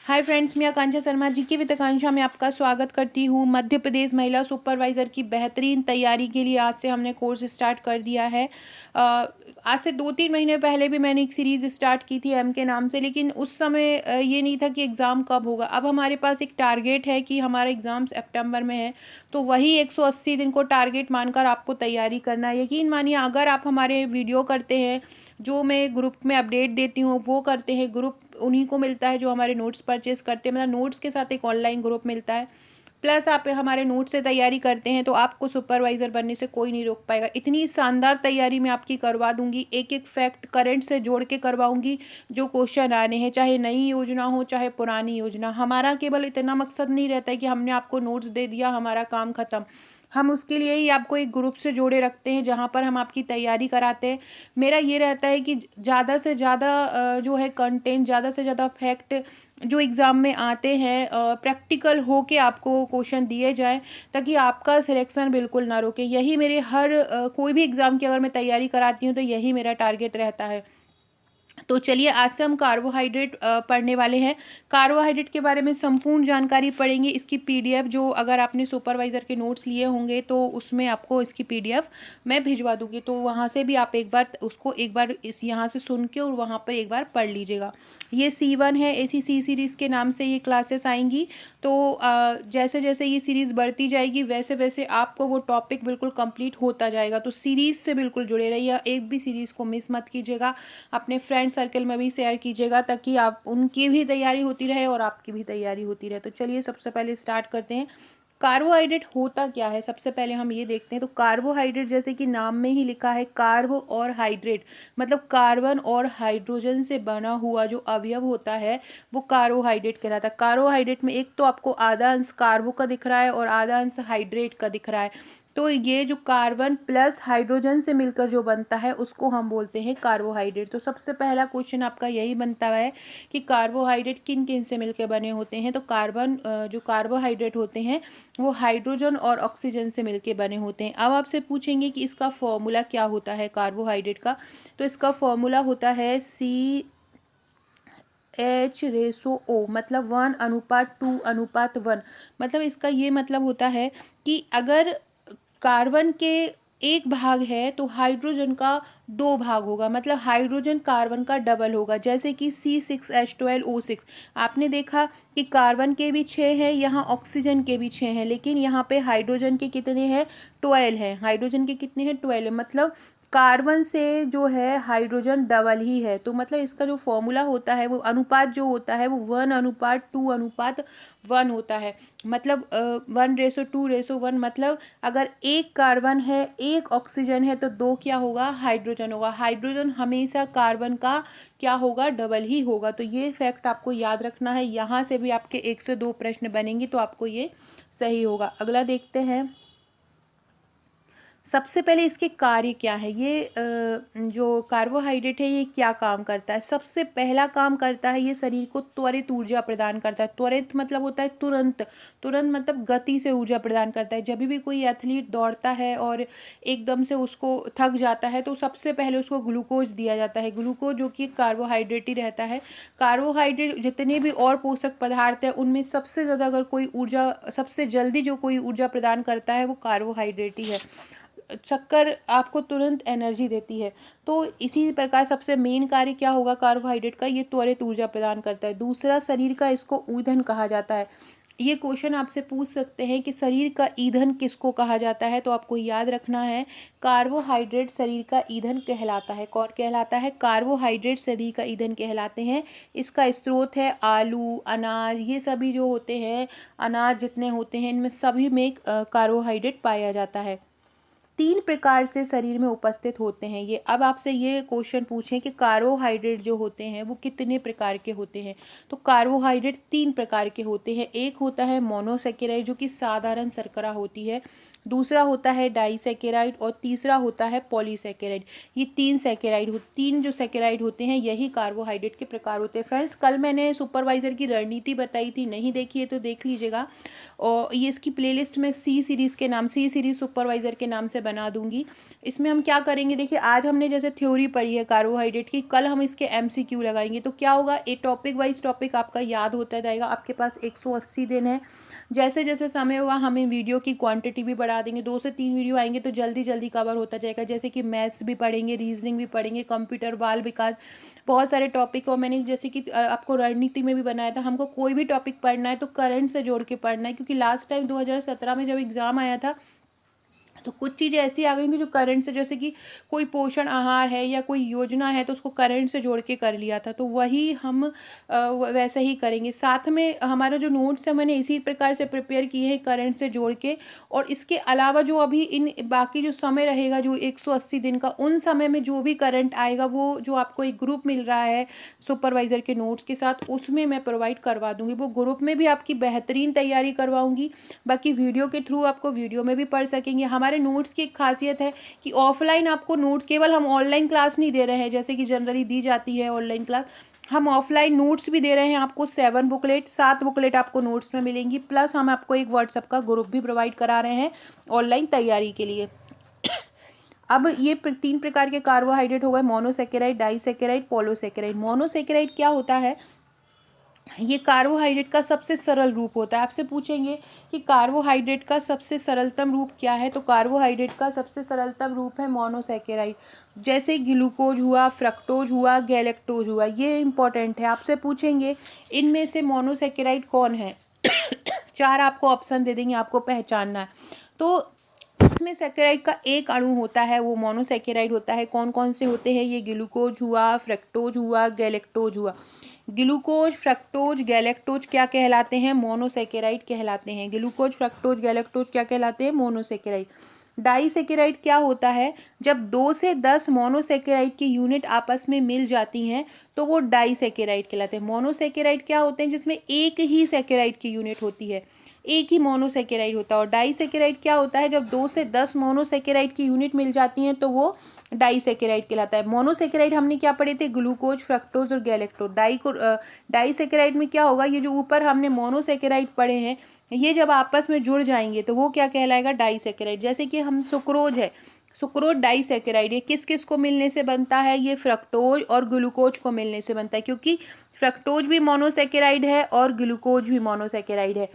Hi friends, मैं आकांक्षा शर्मा जी की with आकांक्षा में आपका स्वागत करती हूँ। मध्य प्रदेश महिला सुपरवाइज़र की बेहतरीन तैयारी के लिए आज से हमने कोर्स स्टार्ट कर दिया है। आज से 2-3 महीने पहले भी मैंने एक सीरीज़ स्टार्ट की थी एम के नाम से, लेकिन उस समय ये नहीं था कि एग्ज़ाम कब होगा। अब हमारे पास एक टारगेट है कि हमारा एग्ज़ाम सितंबर में है, तो वही 180 दिन को टारगेट मानकर आपको तैयारी करना है। यकीन मानिए, अगर आप हमारे वीडियो करते हैं, जो मैं ग्रुप में अपडेट देती हूँ वो करते हैं, ग्रुप उन्हीं को मिलता है जो हमारे नोट्स परचेज़ करते हैं, मतलब नोट्स के साथ एक ऑनलाइन ग्रुप मिलता है। प्लस आप हमारे नोट्स से तैयारी करते हैं, तो आपको सुपरवाइज़र बनने से कोई नहीं रोक पाएगा। इतनी शानदार तैयारी मैं आपकी करवा दूँगी, एक-एक फैक्ट करंट से जोड़ के करवाऊँगी, जो क्वेश्चन आने हैं, चाहे नई योजना हो, चाहे पुरानी योजना। हमारा केवल इतना मकसद नहीं रहता है कि हमने आपको नोट्स दे दिया, हमारा काम खत्म। हम उसके लिए ही आपको एक ग्रुप से जोड़े रखते हैं, जहाँ पर हम आपकी तैयारी कराते हैं। मेरा ये रहता है कि ज़्यादा से ज़्यादा जो है कंटेंट, ज़्यादा से ज़्यादा फैक्ट जो एग्ज़ाम में आते हैं प्रैक्टिकल हो के आपको क्वेश्चन दिए जाएँ, ताकि आपका सिलेक्शन बिल्कुल ना रुके। यही मेरे हर कोई भी एग्ज़ाम की अगर मैं तैयारी कराती हूँ, तो यही मेरा टारगेट रहता है। तो चलिए, आज से हम कार्बोहाइड्रेट पढ़ने वाले हैं। कार्बोहाइड्रेट के बारे में संपूर्ण जानकारी पढ़ेंगे। इसकी पीडीएफ, जो अगर आपने सुपरवाइज़र के नोट्स लिए होंगे तो उसमें आपको इसकी पीडीएफ मैं भिजवा दूँगी। तो वहाँ से भी आप एक बार इस यहाँ से सुन के और वहाँ पर एक बार पढ़ लीजिएगा। ये C1 है, ऐसी सी सीरीज़ के नाम से ये क्लासेस आएँगी। तो जैसे-जैसे ये सीरीज़ बढ़ती जाएगी, वैसे-वैसे आपको वो टॉपिक बिल्कुल कंप्लीट होता जाएगा। तो सीरीज़ से बिल्कुल जुड़े रहिए, एक भी सीरीज़ को मिस मत कीजिएगा। अपने फ्रेंड सर्कल में भी शेयर कीजिएगा, ताकि आप उनकी भी तैयारी होती रहे और आपकी भी तैयारी होती रहे। तो चलिए, सबसे पहले स्टार्ट करते हैं। कार्बोहाइड्रेट होता क्या है, सबसे पहले हम ये देखते हैं। तो कार्बोहाइड्रेट, जैसे कि नाम में ही लिखा है, कार्ब और हाइड्रेट, मतलब कार्बन और हाइड्रोजन से बना हुआ जो अवयव होता है, वो कार्बोहाइड्रेट कहलाता है। कार्बोहाइड्रेट में एक तो आपको आधा अंश कार्बो का दिख रहा है और आधा अंश हाइड्रेट का दिख रहा है। तो ये जो कार्बन प्लस हाइड्रोजन से मिलकर जो बनता है, उसको हम बोलते हैं कार्बोहाइड्रेट। तो सबसे पहला क्वेश्चन आपका यही बनता है कि कार्बोहाइड्रेट किन किन से मिलकर बने होते हैं। तो जो कार्बोहाइड्रेट होते हैं, वो हाइड्रोजन और ऑक्सीजन से मिलकर बने होते हैं। अब आपसे पूछेंगे कि इसका फॉर्मूला क्या होता है कार्बोहाइड्रेट का। तो इसका फॉर्मूला होता है CH/O, मतलब 1:2:1। मतलब इसका ये मतलब होता है कि अगर कार्बन के एक भाग है, तो हाइड्रोजन का 2 भाग होगा, मतलब हाइड्रोजन कार्बन का डबल होगा। जैसे कि C6H12O6, आपने देखा कि कार्बन के भी 6 हैं, यहाँ ऑक्सीजन के भी 6 हैं, लेकिन यहाँ पे हाइड्रोजन के कितने हैं, 12 हैं। हाइड्रोजन के कितने हैं, 12 है, मतलब कार्बन से जो है हाइड्रोजन डबल ही है। तो मतलब इसका जो फॉर्मूला होता है, वो अनुपात जो होता है, वो 1:2:1 होता है। मतलब 1:2:1, मतलब अगर एक कार्बन है, एक ऑक्सीजन है, तो 2 क्या होगा, हाइड्रोजन होगा। हाइड्रोजन हमेशा कार्बन का क्या होगा, डबल ही होगा। तो ये फैक्ट आपको याद रखना है। यहाँ से भी आपके 1 से 2 प्रश्न बनेंगे, तो आपको ये सही होगा। अगला देखते हैं। सबसे पहले इसके कार्य क्या है, ये जो कार्बोहाइड्रेट है, ये क्या काम करता है। सबसे पहला काम करता है, ये शरीर को त्वरित ऊर्जा प्रदान करता है। त्वरित मतलब होता है तुरंत, तुरंत मतलब गति से ऊर्जा प्रदान करता है। जब भी कोई एथलीट दौड़ता है और एकदम से उसको थक जाता है, तो सबसे पहले उसको ग्लूकोज दिया जाता है। ग्लूकोज जो कि कार्बोहाइड्रेट ही रहता है। कार्बोहाइड्रेट जितने भी और पोषक पदार्थ हैं, उनमें सबसे ज़्यादा अगर कोई ऊर्जा, सबसे जल्दी जो कोई ऊर्जा प्रदान करता है, वो कार्बोहाइड्रेट ही है। शक्कर आपको तुरंत एनर्जी देती है। तो इसी प्रकार सबसे मेन कार्य क्या होगा कार्बोहाइड्रेट का, ये त्वरित ऊर्जा प्रदान करता है। दूसरा, शरीर का इसको ईंधन कहा जाता है। ये क्वेश्चन आपसे पूछ सकते हैं कि शरीर का ईंधन किसको कहा जाता है, तो आपको याद रखना है, कार्बोहाइड्रेट शरीर का ईंधन कहलाता है। कौन कहलाता है, कार्बोहाइड्रेट शरीर का ईंधन कहलाते हैं। इसका स्रोत है आलू, अनाज, ये सभी जो होते हैं, अनाज जितने होते हैं, इनमें सभी में कार्बोहाइड्रेट पाया जाता है। 3 प्रकार से शरीर में उपस्थित होते हैं ये। अब आपसे ये क्वेश्चन पूछें कि कार्बोहाइड्रेट जो होते हैं, वो कितने प्रकार के होते हैं। तो कार्बोहाइड्रेट 3 प्रकार के होते हैं। एक होता है मोनोसैकेराइड, जो कि साधारण शर्करा होती है। दूसरा होता है डाइसैकेराइड और तीसरा होता है पॉलीसैकेराइड। ये 3 जो सैकेराइड होते हैं, यही कार्बोहाइड्रेट के प्रकार होते हैं। फ्रेंड्स, कल मैंने सुपरवाइजर की रणनीति बताई थी, नहीं देखी है तो देख लीजिएगा। और ये इसकी प्लेलिस्ट में सी सीरीज़ सुपरवाइज़र के नाम से बना दूँगी। इसमें हम क्या करेंगे, देखिए आज हमने जैसे थ्योरी पढ़ी है कार्बोहाइड्रेट की, कल हम इसके एमसीक्यू लगाएँगे। तो क्या होगा, एक टॉपिक वाइज़ टॉपिक आपका याद होता जाएगा। आपके पास 180 दिन है। जैसे-जैसे समय होगा हम इन वीडियो की क्वांटिटी भी बढ़ा देंगे। 2 से 3 वीडियो आएँगे तो जल्दी-जल्दी कवर होता जाएगा। जैसे कि मैथ्स भी पढ़ेंगे, रीज़निंग भी पढ़ेंगे, कंप्यूटर, बाल विकास, बहुत सारे टॉपिक। और मैंने जैसे कि आपको रणनीति में भी बनाया था, हमको कोई भी टॉपिक पढ़ना है तो करंट से जोड़ के पढ़ना है, क्योंकि लास्ट टाइम 2017 में जब एग्ज़ाम आया था तो कुछ चीज़ें ऐसी आ गई थी जो करंट से, जैसे कि कोई पोषण आहार है या कोई योजना है तो उसको करंट से जोड़ के कर लिया था। तो वही हम वैसा ही करेंगे। साथ में हमारा जो नोट्स है मैंने इसी प्रकार से प्रिपेयर किए हैं करंट से जोड़ के। और इसके अलावा जो अभी इन बाकी जो समय रहेगा जो 180 दिन का, उन समय में जो भी करंट आएगा वो जो आपको एक ग्रुप मिल रहा है सुपरवाइज़र के नोट्स के साथ, उसमें मैं प्रोवाइड करवा दूँगी। वो ग्रुप में भी आपकी बेहतरीन तैयारी करवाऊँगी। बाकी वीडियो के थ्रू आपको वीडियो में भी पढ़ सकेंगे। हमारे नोट्स की एक खासियत है कि ऑफलाइन आपको नोट्स, केवल हम ऑनलाइन क्लास नहीं दे रहे हैं जैसे कि जनरली दी जाती है ऑनलाइन क्लास, हम ऑफलाइन नोट्स भी दे रहे हैं आपको। 7 बुकलेट, 7 बुकलेट आपको नोट्स में मिलेंगी, प्लस हम आपको एक व्हाट्सएप का ग्रुप भी प्रोवाइड करा रहे हैं ऑनलाइन तैयारी के लिए। अब ये 3 प्रकार के कार्बोहाइड्रेट हो गए, मोनोसेकेराइड, डाइसेकेराइड, पॉलीसेकेराइड। मोनोसेकेराइड क्या होता है, ये कार्बोहाइड्रेट का सबसे सरल रूप होता है। आपसे पूछेंगे कि कार्बोहाइड्रेट का सबसे सरलतम रूप क्या है, तो कार्बोहाइड्रेट का सबसे सरलतम रूप है मोनोसेकेराइड। जैसे ग्लूकोज हुआ, फ्रक्टोज हुआ, गैलेक्टोज हुआ, ये इंपॉर्टेंट है। आपसे पूछेंगे इनमें से मोनोसेकेराइड कौन है 4 आपको ऑप्शन दे देंगे, आपको पहचानना है। तो इसमें सेकेराइड का एक अणु होता है, वो मोनोसेकेराइड होता है। कौन कौन से होते हैं ये, ग्लूकोज हुआ, फ्रक्टोज हुआ, गैलेक्टोज हुआ। ग्लूकोज, फ्रक्टोज, गैलेक्टोज क्या कहलाते हैं, मोनोसेकेराइड कहलाते हैं। ग्लूकोज, फ्रक्टोज, गैलेक्टोज क्या कहलाते हैं, मोनोसेकेराइड। डाइसेकेराइड क्या होता है, जब 2 से 10 मोनोसेकेराइड की यूनिट आपस में मिल जाती हैं तो वो डाइसेकेराइड कहलाते हैं। मोनोसेकेराइड क्या होते हैं, जिसमें एक ही सेकेराइड की यूनिट होती है, एक ही मोनोसेकेराइड होता है। और डाइसेकेराइड क्या होता है, जब 2 से 10 मोनोसेकेराइड की यूनिट मिल जाती हैं तो वो डाइसेकेराइड कहलाता है। मोनोसेकेराइड हमने क्या पढ़े थे, ग्लूकोज, फ्रक्टोज और गैलेक्टोज। डाइसेकेराइड में क्या होगा, ये जो ऊपर हमने मोनोसेकेराइड पढ़े हैं ये जब आपस में जुड़ जाएंगे तो वो क्या कहलाएगा, डाइसेकेराइड। जैसे कि हम सुक्रोज है, सुक्रोज डाइसेकेराइड, ये किस किस को मिलने से बनता है, ये फ्रक्टोज और ग्लूकोज को मिलने से बनता है, क्योंकि फ्रक्टोज भी मोनोसेकेराइड है और ग्लूकोज भी मोनोसेकेराइड है।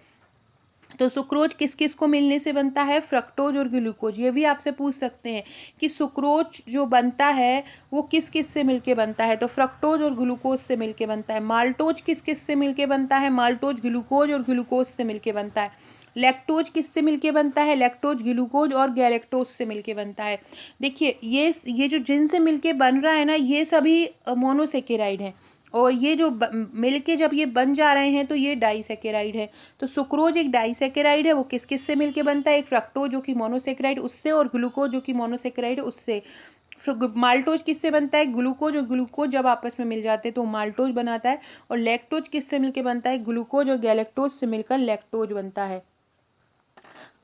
तो सुक्रोज किस किस को मिलने से बनता है, फ्रक्टोज और ग्लूकोज। ये भी आपसे पूछ सकते हैं कि सुक्रोज जो बनता है वो किस किस से मिलके बनता है, तो फ्रक्टोज और ग्लूकोज से मिलके बनता है। माल्टोज किस किस से मिलके बनता है, माल्टोज ग्लूकोज और ग्लूकोज से मिलके बनता है। लैक्टोज किससे मिलके बनता है, लैक्टोज ग्लूकोज और गैलेक्टोज से मिलके बनता है। देखिए ये जो जिनसे मिलके बन रहा है ना, ये सभी मोनोसेकेराइड हैं। और ये जो मिलके जब ये बन जा रहे हैं तो ये डाइसेकेराइड है। तो सुक्रोज एक डाइसेकेराइड है, वो किस किस से मिलके बनता है, एक फ्रक्टोज जो कि मोनोसेकेराइड उससे, और ग्लूकोज जो कि मोनोसेकेराइड है उससे। माल्टोज किससे बनता है, ग्लूकोज और ग्लूकोज जब आपस में मिल जाते हैं तो माल्टोज बनाता है। और लैक्टोज किससे मिलके बनता है, ग्लूकोज और गैलेक्टोज से मिलकर लैक्टोज बनता है।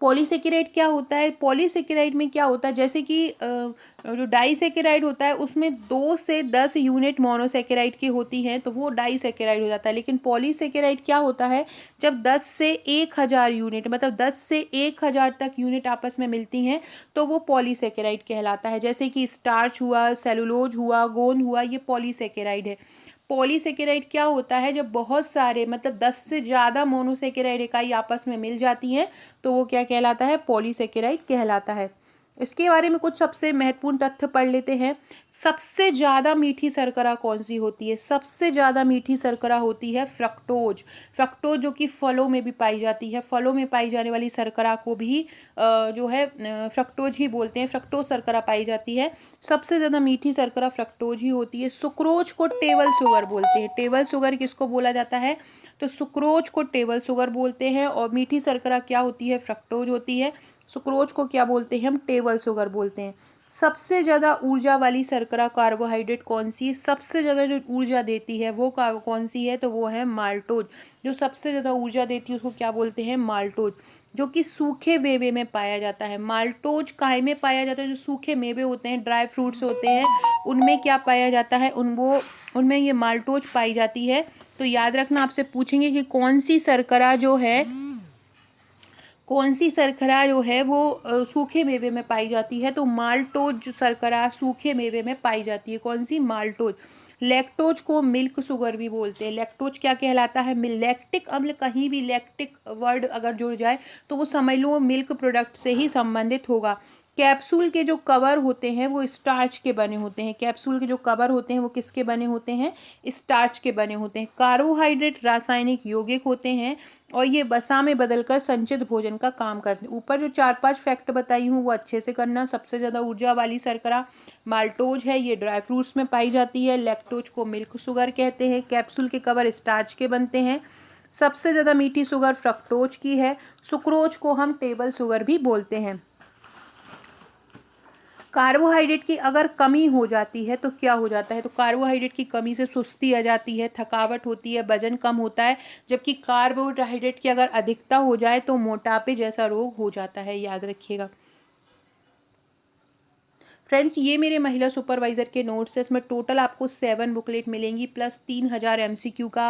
पॉलीसेकेराइड क्या होता है, पॉलीसेकेराइड में क्या होता है, जैसे कि जो डाइसेकेराइड होता है उसमें 2 से 10 यूनिट मोनोसेकेराइड की होती हैं तो वो डाइसेकेराइड हो जाता है। लेकिन पॉलीसेकेराइड क्या होता है, जब 10 से 1000 यूनिट, मतलब 10 से 1000 तक यूनिट आपस में मिलती हैं तो वो पॉलीसेकेराइड कहलाता है। जैसे कि स्टार्च हुआ, सेलुलोज हुआ, गोंद हुआ, ये पॉलीसेकेराइड है। पॉलीसेकेराइड क्या होता है, जब बहुत सारे मतलब 10 से ज़्यादा मोनोसेकेराइड इकाई आपस में मिल जाती हैं तो वो क्या कहलाता है, पॉलीसेकेराइड कहलाता है। इसके बारे में कुछ सबसे महत्वपूर्ण तथ्य पढ़ लेते हैं। सबसे ज़्यादा मीठी शर्करा कौन सी होती है, सबसे ज़्यादा मीठी शर्करा होती है फ्रक्टोज। फ्रक्टोज जो कि फलों में भी पाई जाती है, फलों में पाई जाने वाली शर्करा को भी जो है फ्रक्टोज ही बोलते हैं, फ्रक्टोज शर्करा पाई जाती है। सबसे ज़्यादा मीठी शर्करा फ्रक्टोज ही होती है। सुक्रोज को टेबल शुगर बोलते हैं। टेबल शुगर किसको बोला जाता है, तो सुक्रोज को टेबल शुगर बोलते हैं। और मीठी शर्करा क्या होती है, फ्रक्टोज होती है। सुक्रोज को क्या बोलते हैं हम, टेबल शुगर बोलते हैं। सबसे ज़्यादा ऊर्जा वाली शर्करा कार्बोहाइड्रेट कौन सी है, सबसे ज़्यादा जो ऊर्जा देती है वो कौन सी है, तो वो है माल्टोज। जो सबसे ज़्यादा ऊर्जा देती है उसको क्या बोलते हैं, माल्टोज, जो कि सूखे मेवे में पाया जाता है। माल्टोज काहे में पाया जाता है, जो सूखे मेवे होते हैं, ड्राई फ्रूट्स होते हैं, उनमें क्या पाया जाता है, उनमें ये माल्टोज पाई जाती है। तो याद रखना, आपसे पूछेंगे कि कौन सी शर्करा जो है कौन सी शर्करा जो है वो सूखे मेवे में पाई जाती है? तो माल्टोज जो शर्करा सूखे मेवे में पाई जाती है। कौन सी? माल्टोज। लैक्टोज को मिल्क शुगर भी बोलते हैं। लैक्टोज क्या कहलाता है? लैक्टिक अम्ल, कहीं भी लैक्टिक वर्ड अगर जुड़ जाए तो वो समझ लो मिल्क प्रोडक्ट से ही संबंधित होगा। कैप्सूल के जो कवर होते हैं वो स्टार्च के बने होते हैं। कैप्सूल के जो कवर होते हैं वो किसके बने होते हैं? स्टार्च के बने होते हैं। कार्बोहाइड्रेट रासायनिक यौगिक होते हैं और ये वसा में बदलकर संचित भोजन का काम करते हैं। ऊपर जो 4-5 फैक्ट बताई हूँ वो अच्छे से करना। सबसे ज़्यादा ऊर्जा वाली शर्करा माल्टोज है, ये ड्राई फ्रूट्स में पाई जाती है। लैक्टोज को मिल्क शुगर कहते हैं। कैप्सूल के कवर स्टार्च के बनते हैं। सबसे ज़्यादा मीठी शुगर फ्रक्टोज की है। सुक्रोज को हम टेबल शुगर भी बोलते हैं। कार्बोहाइड्रेट की अगर कमी हो जाती है तो क्या हो जाता है? तो कार्बोहाइड्रेट की कमी से सुस्ती आ जाती है, थकावट होती है, वजन कम होता है। जबकि कार्बोहाइड्रेट की अगर अधिकता हो जाए तो मोटापे जैसा रोग हो जाता है, याद रखिएगा। फ्रेंड्स, ये मेरे महिला सुपरवाइज़र के नोट्स है। इसमें टोटल आपको 7 बुकलेट मिलेंगी प्लस 3000 एमसीक्यू का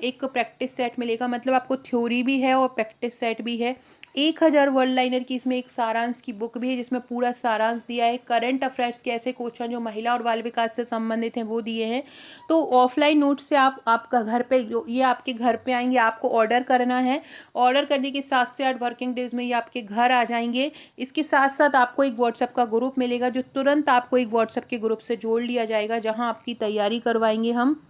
एक प्रैक्टिस सेट मिलेगा। मतलब आपको थ्योरी भी है और प्रैक्टिस सेट भी है। 1000 वर्ड लाइनर की इसमें एक सारांश की बुक भी है जिसमें पूरा सारांश दिया है। करंट अफेयर्स के ऐसे क्वेश्चन जो महिला और बाल विकास से संबंधित हैं वो दिए हैं। तो ऑफलाइन नोट्स से आप आपका घर पे जो ये आपके घर पे आएंगे, आपको ऑर्डर करना है। ऑर्डर करने के 7 से 8 वर्किंग डेज में ये आपके घर आ जाएंगे। इसके साथ साथ आपको एक व्हाट्सएप का ग्रुप मिलेगा जो तुरंत आपको एक व्हाट्सएप के ग्रुप से जोड़ लिया जाएगा, जहां आपकी तैयारी करवाएंगे हम,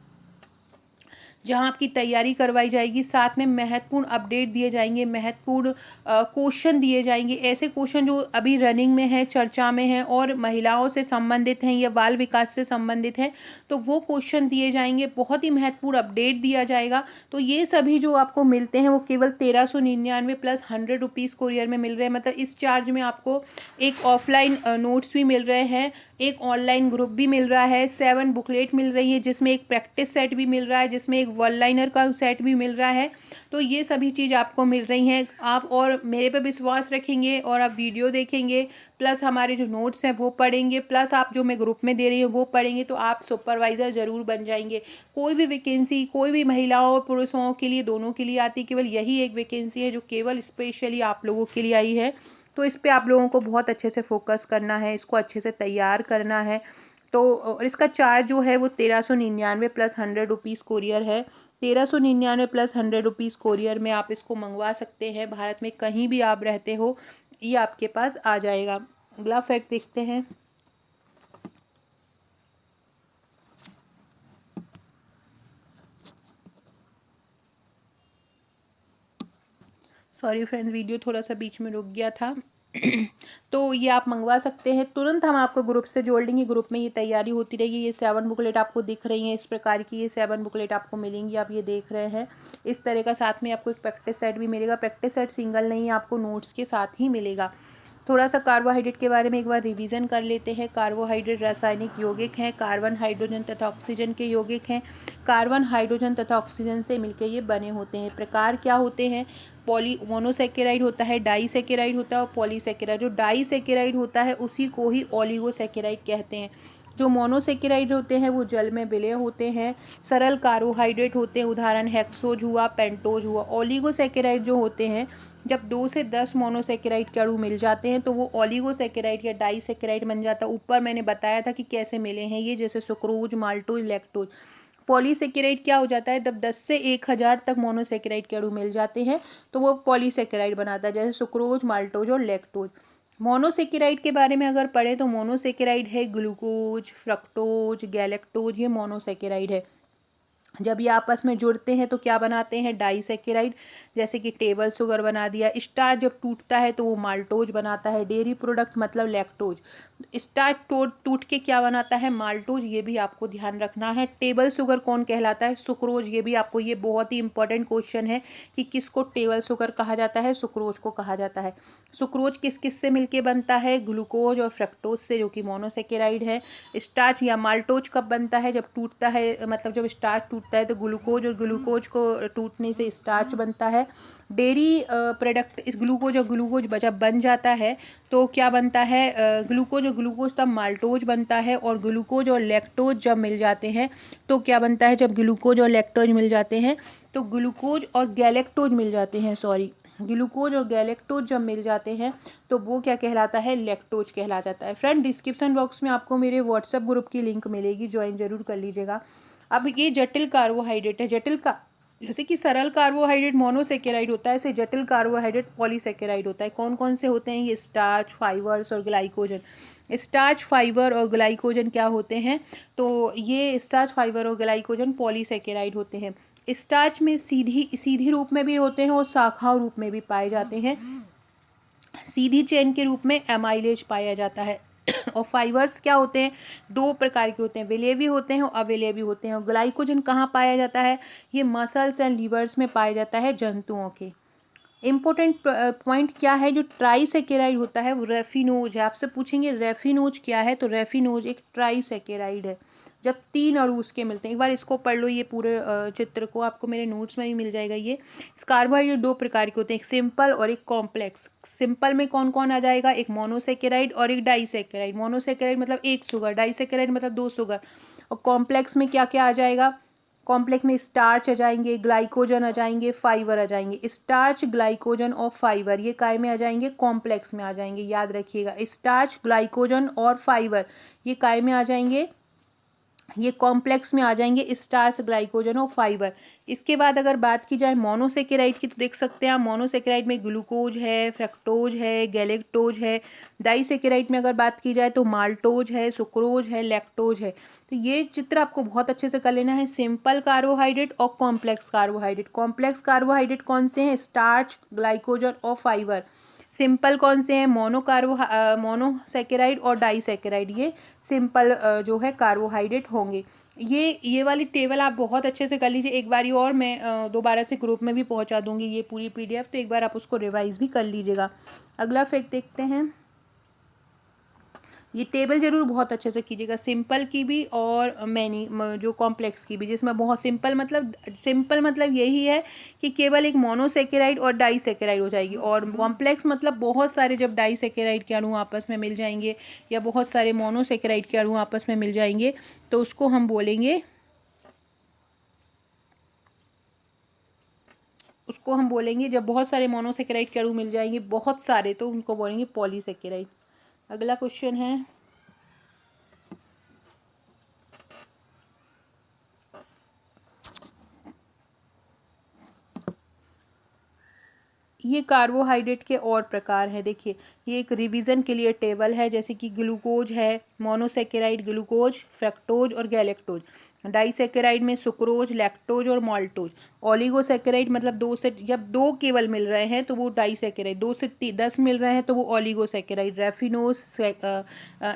जहां आपकी तैयारी करवाई जाएगी। साथ में महत्वपूर्ण अपडेट दिए जाएंगे, महत्वपूर्ण क्वेश्चन दिए जाएंगे। ऐसे क्वेश्चन जो अभी रनिंग में है, चर्चा में है और महिलाओं से संबंधित हैं या बाल विकास से संबंधित हैं, तो वो क्वेश्चन दिए जाएंगे। बहुत ही महत्वपूर्ण अपडेट दिया जाएगा। तो ये सभी जो आपको मिलते हैं वो केवल 1399 प्लस 100 रुपीज़ कोरियर में मिल रहे हैं। मतलब इस चार्ज में आपको एक ऑफलाइन नोट्स भी मिल रहे हैं, एक ऑनलाइन ग्रुप भी मिल रहा है, 7 बुकलेट मिल रही है जिसमें एक प्रैक्टिस सेट भी मिल रहा है, जिसमें एक वन लाइनर का सेट भी मिल रहा है। तो ये सभी चीज़ आपको मिल रही हैं। आप और मेरे पे विश्वास रखेंगे और आप वीडियो देखेंगे, प्लस हमारे जो नोट्स हैं वो पढ़ेंगे, प्लस आप जो मैं ग्रुप में दे रही हूँ वो पढ़ेंगे, तो आप सुपरवाइज़र ज़रूर बन जाएंगे। कोई भी वैकेंसी कोई भी महिलाओं और पुरुषों के लिए, दोनों के लिए आती है। केवल यही एक वैकेंसी है जो केवल स्पेशली आप लोगों के लिए आई है। तो इस पे आप लोगों को बहुत अच्छे से फोकस करना है, इसको अच्छे से तैयार करना है। तो और इसका चार्ज जो है वो 1399 प्लस 100 रुपीज़ कोरियर है। 1399 प्लस 100 रुपीज़ कोरियर में आप इसको मंगवा सकते हैं। भारत में कहीं भी आप रहते हो ये आपके पास आ जाएगा। अगला फैक्ट देखते हैं। सॉरी फ्रेंड्स, वीडियो थोड़ा सा बीच में रुक गया था। तो ये आप मंगवा सकते हैं। तुरंत हम आपको ग्रुप से जोड़ लेंगे, ग्रुप में ये तैयारी होती रहेगी। ये 7 बुकलेट आपको दिख रही हैं, इस प्रकार की ये 7 बुकलेट आपको मिलेंगी, आप ये देख रहे हैं इस तरह का। साथ में आपको एक प्रैक्टिस सेट भी मिलेगा। प्रैक्टिस सेट सिंगल नहीं, आपको नोट्स के साथ ही मिलेगा। थोड़ा सा कार्बोहाइड्रेट के बारे में एक बार रिवीजन कर लेते हैं। कार्बोहाइड्रेट रासायनिक यौगिक हैं, कार्बन, हाइड्रोजन तथा ऑक्सीजन के यौगिक हैं। कार्बन, हाइड्रोजन तथा ऑक्सीजन से मिलकर ये बने होते हैं। प्रकार क्या होते हैं? पॉली मोनोसेकेराइड होता है, डाईसेकेराइड होता है और पॉलीसेकेराइड। जो डाईसेकेराइड होता है उसी को ही ओलिगोसेकेराइड कहते हैं। जो मोनोसेकेराइड होते हैं वो जल में विलय होते हैं, सरल कार्बोहाइड्रेट होते हैं। उदाहरण हेक्सोज हुआ, पेंटोज हुआ। ओलिगोसेकेराइड जो होते हैं, जब 2 से 10 मोनोसेकेराइड के अणु मिल जाते हैं तो वो ओलिगोसेकेराइड या डाईसेकेराइड बन जाता है। ऊपर मैंने बताया था कि कैसे मिले हैं ये, जैसे सुक्रोज, माल्टोज, लैक्टोज। पॉलीसेकेराइड क्या हो जाता है? जब 10 से 1000 तक मोनोसेकेराइड के अणु मिल जाते हैं तो वो पॉलीसेकेराइड बनाता है, जैसे सुक्रोज, माल्टोज और लैक्टोज। मोनोसेकेराइड के बारे में अगर पढ़े तो मोनोसेकेराइड है ग्लूकोज, फ्रक्टोज, गैलेक्टोज, ये मोनोसेकेराइड है। जब ये आपस में जुड़ते हैं तो क्या बनाते हैं? डाईसेकेराइड। जैसे कि टेबल शुगर बना दिया। स्टार्च जब टूटता है तो वो माल्टोज बनाता है। डेयरी प्रोडक्ट मतलब लैक्टोज। स्टार्च टूट के क्या बनाता है? माल्टोज। ये भी आपको ध्यान रखना है। टेबल शुगर कौन कहलाता है? सुक्रोज। ये भी आपको, ये बहुत ही इंपॉर्टेंट क्वेश्चन है कि किसको टेबल शुगर कहा जाता है? सुक्रोज को कहा जाता है। सुक्रोज किस किस से मिलके बनता है? ग्लूकोज और फ्रक्टोज से, जो कि मोनोसेकेराइड है। स्टार्च या माल्टोज कब बनता है? जब टूटता है, मतलब जब स्टार्च टूटता है तो ग्लूकोज, और ग्लूकोज को टूटने से स्टार्च बनता है। डेयरी प्रोडक्ट, इस ग्लूकोज और ग्लूकोज जब बन जाता है तो क्या बनता है? ग्लूकोज और ग्लूकोज तब माल्टोज बनता है। और ग्लूकोज और लैक्टोज जब मिल जाते हैं तो क्या बनता है? जब ग्लूकोज और लैक्टोज मिल जाते हैं तो ग्लूकोज और गैलेक्टोज मिल जाते हैं, सॉरी, ग्लूकोज और गैलेक्टोज जब मिल जाते हैं तो वो क्या कहलाता है, लैक्टोज कहला जाता है। फ्रेंड, डिस्क्रिप्शन बॉक्स में आपको मेरे व्हाट्सएप ग्रुप की लिंक मिलेगी, ज्वाइन जरूर कर लीजिएगा। अब ये जटिल कार्बोहाइड्रेट है, जैसे कि सरल कार्बोहाइड्रेट मोनोसेकेराइड होता है, ऐसे जटिल कार्बोहाइड्रेट पॉलीसेकेराइड होता है। कौन कौन से होते हैं ये, स्टार्च, फाइबर्स और ग्लाइकोजन। स्टार्च, फाइबर और ग्लाइकोजन क्या होते हैं, तो ये स्टार्च, फाइबर और ग्लाइकोजन पॉलीसेकेराइड होते हैं। स्टार्च में सीधी सीधी रूप में भी होते हैं और शाखाओं रूप में भी पाए जाते हैं। सीधी चेन के रूप में एमाइलेज पाया जाता है। और फाइबर्स क्या होते हैं, दो प्रकार के होते हैं, विलेवी होते हैं और अविलेवी होते हैं। और ग्लाइकोजन कहाँ पाया जाता है, ये मसल्स एंड लीवर्स में पाया जाता है जंतुओं के। इम्पोर्टेंट पॉइंट क्या है, जो ट्राइसेकेराइड होता है वो रेफिनोज है। आपसे पूछेंगे रेफिनोज क्या है, तो रेफिनोज एक ट्राइसेकेराइड है जब 3 अणु उसके मिलते हैं। एक बार इसको पढ़ लो, ये पूरे चित्र को, आपको मेरे नोट्स में भी मिल जाएगा। ये कार्बोहाइड्रेट दो प्रकार के होते हैं, एक सिंपल और एक कॉम्प्लेक्स। सिंपल में कौन कौन आ जाएगा, एक मोनोसेकेराइड और एक डाइसेकेराइड। मोनोसेकेराइड मतलब एक शुगर, डाइसेकेराइड मतलब दो शुगर। और कॉम्प्लेक्स में क्या क्या आ जाएगा, कॉम्प्लेक्स में स्टार्च आ जाएंगे, ग्लाइकोजन आ जाएंगे, फाइबर आ जाएंगे। स्टार्च, ग्लाइकोजन और फाइबर ये काय में आ जाएंगे, कॉम्प्लेक्स में आ जाएंगे। याद रखिएगा, स्टार्च, ग्लाइकोजन और फाइबर ये काय में आ जाएंगे, ये कॉम्प्लेक्स में आ जाएंगे, स्टार्च, ग्लाइकोजन और फाइबर। इसके बाद अगर बात की जाए मोनोसेकेराइड की, तो देख सकते हैं आप, मोनोसेकेराइड में ग्लूकोज है, फ्रक्टोज है, गैलेक्टोज है। डाइसेकेराइड में अगर बात की जाए तो माल्टोज है, सुक्रोज है, लैक्टोज है। तो ये चित्र आपको बहुत अच्छे से कर लेना है, सिंपल कार्बोहाइड्रेट और कॉम्प्लेक्स कार्बोहाइड्रेट। कॉम्प्लेक्स कार्बोहाइड्रेट कौन से हैं, स्टार्च, ग्लाइकोजन और फाइबर। सिंपल कौन से हैं, मोनोसेकेराइड और डाइसेकेराइड, ये सिंपल जो है कार्बोहाइड्रेट होंगे। ये वाली टेबल आप बहुत अच्छे से कर लीजिए। एक बारी और मैं दोबारा से ग्रुप में भी पहुंचा दूंगी ये पूरी पीडीएफ, तो एक बार आप उसको रिवाइज भी कर लीजिएगा। अगला फैक्ट देखते हैं, ये टेबल जरूर बहुत अच्छे से कीजिएगा, सिंपल की भी और जो कॉम्प्लेक्स की भी। जिसमें बहुत सिंपल मतलब यही है कि केवल एक मोनोसेकेराइड और डाइसेकेराइड हो जाएगी। और कॉम्प्लेक्स मतलब बहुत सारे जब डाइसेकेराइड के अणु आपस में मिल जाएंगे या बहुत सारे मोनोसेकेराइड के अणु आपस में मिल जाएंगे, तो उसको हम बोलेंगे जब बहुत सारे मोनोसेकेराइड के अणु मिल जाएंगे, बहुत सारे, तो उनको बोलेंगे पॉलीसेकेराइड। अगला क्वेश्चन है, ये कार्बोहाइड्रेट के और प्रकार हैं। देखिए, ये एक रिवीजन के लिए टेबल है, जैसे कि ग्लूकोज है, मोनोसेकेराइड ग्लूकोज, फ्रक्टोज और गैलेक्टोज। डाइसेकेराइड में सुक्रोज, लैक्टोज और माल्टोज। ओलिगोसेकेराइड मतलब जब दो केवल मिल रहे हैं तो वो डाइसेकेराइड, 2 से 10 मिल रहे हैं तो वो ओलिगोसेकेराइड, रेफिनोज,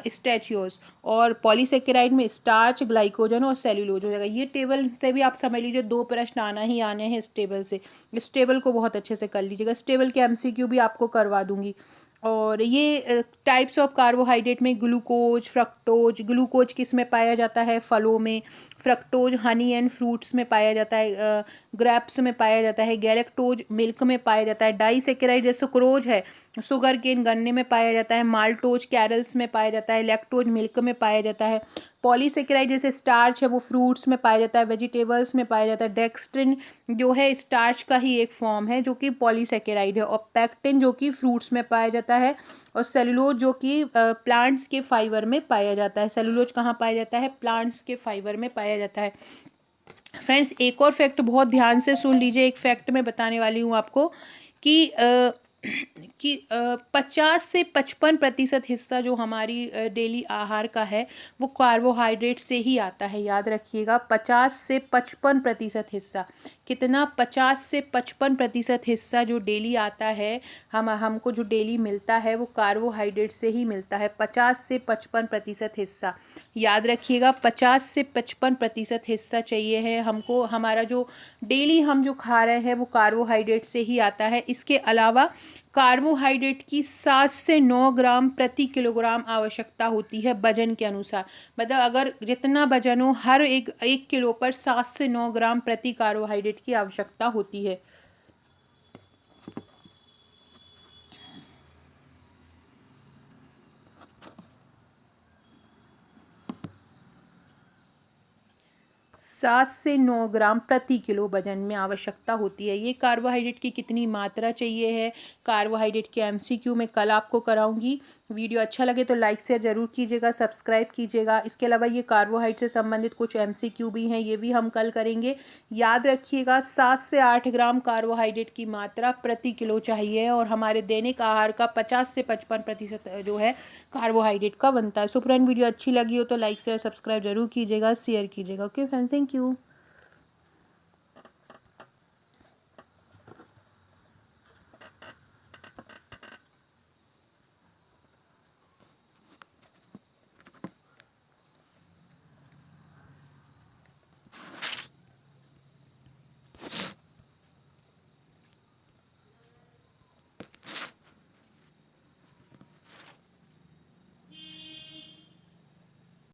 स्टैचियोस। और पॉलीसेकेराइड में स्टार्च, ग्लाइकोजन और सेल्यूलोज हो जाएगा। ये टेबल से भी आप समझ लीजिए 2 प्रश्न आना ही आने हैं इस टेबल से। इस टेबल को बहुत अच्छे से कर लीजिएगा, इस टेबल के एमसीक्यू भी आपको करवा दूंगी। और ये टाइप्स ऑफ कार्बोहाइड्रेट में ग्लूकोज, फ्रक्टोज। ग्लूकोज किस में पाया जाता है, फलों में। फ्रक्टोज हनी एंड फ्रूट्स में पाया जाता है, ग्रेप्स में पाया जाता है। गैलेक्टोज मिल्क में पाया जाता है। डाइसेकेराइड जैसे सुक्रोज है, शुगर केन गन्ने में पाया जाता है। माल्टोज कैरल्स में पाया जाता है। लैक्टोज मिल्क में पाया जाता है। पॉलीसेकेराइड जैसे स्टार्च है वो फ्रूट्स में पाया जाता है, वेजिटेबल्स में पाया जाता है। डेक्स्ट्रिन जो है स्टार्च का ही एक फॉर्म है जो कि पॉलीसेकेराइड है। और पैक्टिन जो कि फ्रूट्स में पाया जाता है। और सेलुलोज जो कि प्लांट्स के फाइबर में पाया जाता है। सेलुलोज कहाँ पाया जाता है, प्लांट्स के फाइबर में पाया जाता है। फ्रेंड्स, एक और फैक्ट बहुत ध्यान से सुन लीजिए, एक फैक्ट मैं बताने वाली हूँ आपको कि 50 से 55% हिस्सा जो हमारी डेली आहार का है वो कार्बोहाइड्रेट से ही आता है। याद रखिएगा, 50 से 55% हिस्सा। कितना, 50 से 55% हिस्सा जो डेली आता है, हमको जो डेली मिलता है वो कार्बोहाइड्रेट से ही मिलता है। 50 से 55% हिस्सा याद रखिएगा, 50 से 55% हिस्सा चाहिए है हमको। हमारा जो डेली हम जो खा रहे हैं वो कार्बोहाइड्रेट से ही आता है। इसके अलावा कार्बोहाइड्रेट की 7 से 9 ग्राम प्रति किलोग्राम आवश्यकता होती है वजन के अनुसार। मतलब अगर जितना वजन हो, हर एक किलो पर 7 से 9 ग्राम प्रति कार्बोहाइड्रेट की आवश्यकता होती है। 7 से 9 ग्राम प्रति किलो वजन में आवश्यकता होती है। ये कार्बोहाइड्रेट की कितनी मात्रा चाहिए है, कार्बोहाइड्रेट के एमसीक्यू में कल आपको कराऊंगी। वीडियो अच्छा लगे तो लाइक शेयर ज़रूर कीजिएगा, सब्सक्राइब कीजिएगा। इसके अलावा ये कार्बोहाइड्रेट से संबंधित कुछ एमसीक्यू भी हैं, ये भी हम कल करेंगे। याद रखिएगा 7 से 8 ग्राम कार्बोहाइड्रेट की मात्रा प्रति किलो चाहिए और हमारे दैनिक आहार का 50 से 55% जो है कार्बोहाइड्रेट का बनता है। सो फ्रेंड, वीडियो अच्छी लगी हो तो लाइक शेयर सब्सक्राइब जरूर कीजिएगा, शेयर कीजिएगा। Okay friend, thank you.